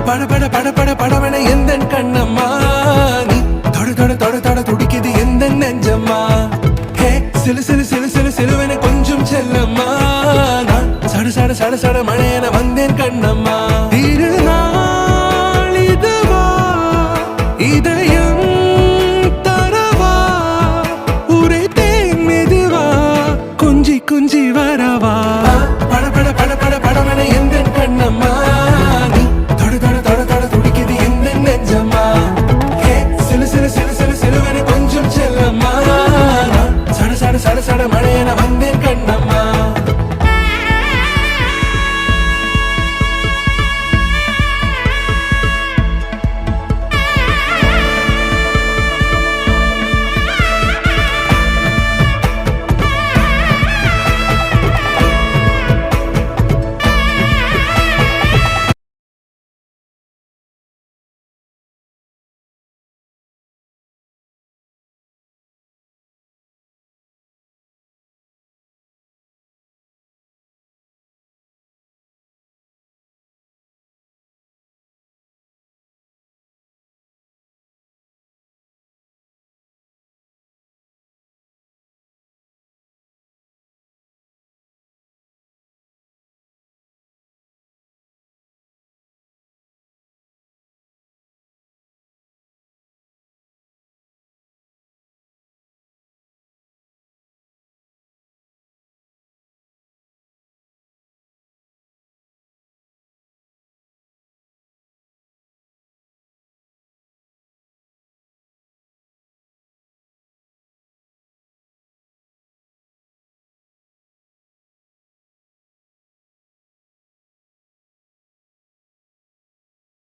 பட பட பட பட படவன எந்த கண்ணம்மா நீ தொட தொட தொட தொட துடிக்குது எந்த நெஞ்சம்மா ஹே சிலு சிலு சிலு சிலு சிலுவன கொஞ்சம் செல்லம்மா நான் சட சட சட சட